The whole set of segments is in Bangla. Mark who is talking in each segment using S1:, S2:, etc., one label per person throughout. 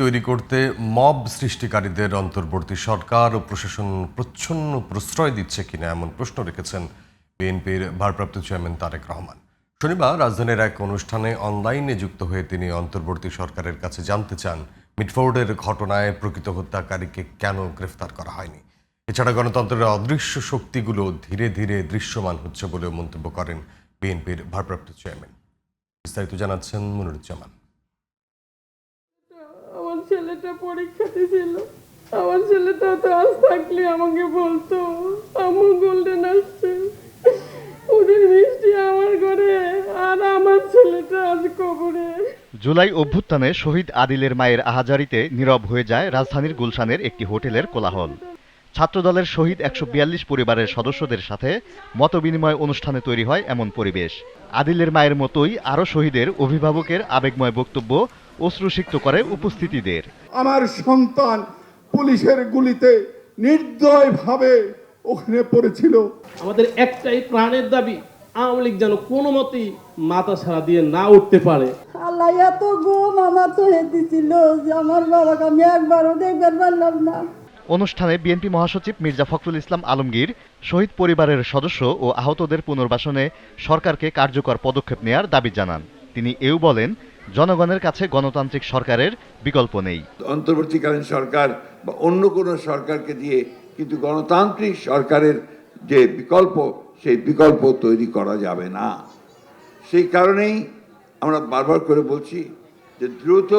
S1: তৈরি করতে মব সৃষ্টিকারীদের অন্তর্বর্তী সরকার ও প্রশাসন প্রচ্ছন্ন প্রশ্রয় দিচ্ছে কিনা এমন প্রশ্ন রেখেছেন বিএনপির ভারপ্রাপ্ত চেয়ারম্যান তারেক রহমান। শনিবার রাজধানীর এক অনুষ্ঠানে অনলাইনে যুক্ত হয়ে তিনি অন্তর্বর্তী সরকারের কাছে জানতে চান মিটফোর্ডের ঘটনায় প্রকৃত হত্যাকারীকে কেন গ্রেফতার করা হয়নি। এছাড়া গণতন্ত্রের অদৃশ্য শক্তিগুলো ধীরে ধীরে দৃশ্যমান হচ্ছে বলেও মন্তব্য করেন বিএনপির ভারপ্রাপ্ত চেয়ারম্যান। বিস্তারিত জানাচ্ছেন মনিরুজ্জামান।
S2: আমার ছেলেটা পরীক্ষা দিয়েছিল, আমার ছেলেটা তো আজ থাকলে আমাকে বলতো আম্মু গোল্ডেন আসছে, ওদের মিষ্টি আমার ঘরে, আর আমার ছেলেটা আজ কবরে।
S3: জুলাই অভ্যুত্থানে শহীদ আদিলের মায়ের আহাজারিতে নীরব হয়ে যায় রাজধানীর গুলশানের একটি হোটেলের কোলাহল। ছাত্রদলের শহীদ ১৪২ পরিবারের সদস্যদের সাথে মতবিনিময় অনুষ্ঠানে তৈরি হয় এমন পরিবেশ। আদিলের মায়ের মতোই আরও শহীদের অভিভাবকের আবেগময় বক্তব্য অশ্রুসিক্ত করে উপস্থিতিদের।
S4: আমার সন্তান পুলিশের গুলিতে নির্দয়ভাবে ওখানে পড়েছিল।
S5: আমাদের একটাই প্রাণের দাবি, আওয়ামী লীগ যেন কোনো মতেই মাথা ছাড়া দিয়ে না উঠতে পারে।
S2: আল্লাহ এত ঘুম আমার তো হেঁটেছিল যে আমার বাবাকে আমি একবারও দেখতে পারলাম না।
S3: অনুষ্ঠানে বিএনপি মহাসচিব মির্জা ফখরুল ইসলাম আলমগীর শহীদ পরিবারের সদস্য ও আহতদের পুনর্বাসনে সরকারকে কার্যকর পদক্ষেপ নেয়ার দাবি জানান। তিনি এও বলেন, জনগণের কাছে গণতান্ত্রিক সরকারের বিকল্প নেই।
S6: অন্তর্বর্তীকালীন সরকার বা অন্য কোনো সরকারকে দিয়ে কিন্তু গণতান্ত্রিক সরকারের যে বিকল্প, সেই বিকল্প তৈরি করা যাবে না। সেই কারণেই আমরা বারবার করে বলছি যে দ্রুত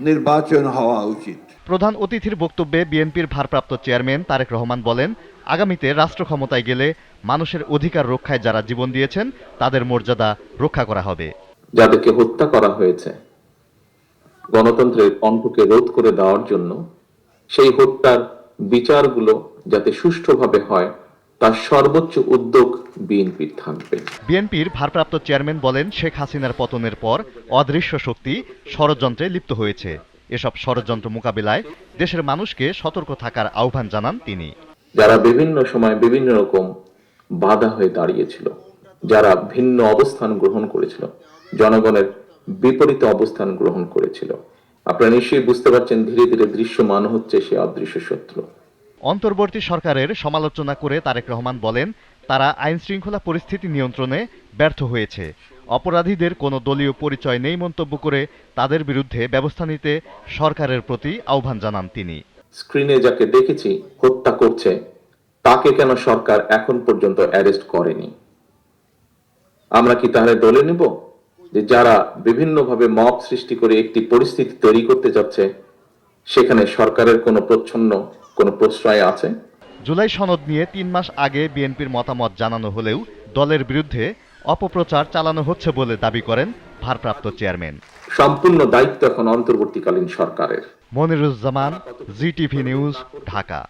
S6: নির্বাচন হওয়া উচিত।
S3: প্রধান অতিথির বক্তব্যে বিএনপির ভারপ্রাপ্ত চেয়ারম্যান তারেক রহমান বলেন, আগামীতে রাষ্ট্র ক্ষমতায় গেলে মানুষের অধিকার রক্ষায় যারা জীবন দিয়েছেন তাদের মর্যাদা রক্ষা করা হবে।
S7: যাদেরকে হত্যা করা হয়েছে গণতন্ত্রের কণ্ঠকে রোধ করে দেওয়ার জন্য, সেই হত্যার বিচারগুলো যাতে সুষ্ঠুভাবে হয় তার সর্বোচ্চ উদ্যোগ বিএনপির থাকবে।
S3: বিএনপির ভারপ্রাপ্ত চেয়ারম্যান বলেন, শেখ হাসিনার পতনের পর অদৃশ্য শক্তি ষড়যন্ত্রে লিপ্ত হয়েছে। এসব ষড়যন্ত্র মোকাবিলায় দেশের মানুষকে সতর্ক থাকার আহ্বান জানান তিনি।
S7: যারা বিভিন্ন সময় বিভিন্ন রকম বাধা হয়ে দাঁড়িয়েছিল, যারা ভিন্ন অবস্থান গ্রহণ করেছিল, জনগণের বিপরীতে অবস্থান গ্রহণ করেছিল, আপনারা নিশ্চয়ই বুঝতে পারছেন ধীরে ধীরে দৃশ্যমান হচ্ছে সে অদৃশ্য শত্রু।
S3: অন্তর্বর্তী সরকারের সমালোচনা করে তারেক রহমান বলেন, তারা আইন শৃঙ্খলা পরিস্থিতি নিয়ন্ত্রণে ব্যর্থ হয়েছে। অপরাধীদের কোনো দলীয় পরিচয় নেই মন্তব্য করে তাদের বিরুদ্ধে ব্যবস্থা নিতে সরকারের প্রতি আহ্বান জানান তিনি।
S7: স্ক্রিনে যাকে দেখেছি হত্যা করছে, তাকে কেন সরকার এখন পর্যন্ত অ্যারেস্ট করেনি? আমরা কি তাহলে দলে নেব যে যারা বিভিন্নভাবে মব সৃষ্টি করে একটি পরিস্থিতি তৈরি করতে যাচ্ছে, সেখানে সরকারের কোনো প্রশ্রয় আছে?
S3: জুলাই সনদ নিয়ে ৩ মাস আগে বিএনপির মতামত জানানো হলেও দলের বিরুদ্ধে অপপ্রচার চালানো হচ্ছে বলে দাবি করেন ভারপ্রাপ্ত চেয়ারম্যান।
S7: সম্পূর্ণ দায়িত্ব এখন অন্তর্বর্তীকালীন সরকারের।
S3: Moniruzzaman, GTV news, Dhaka.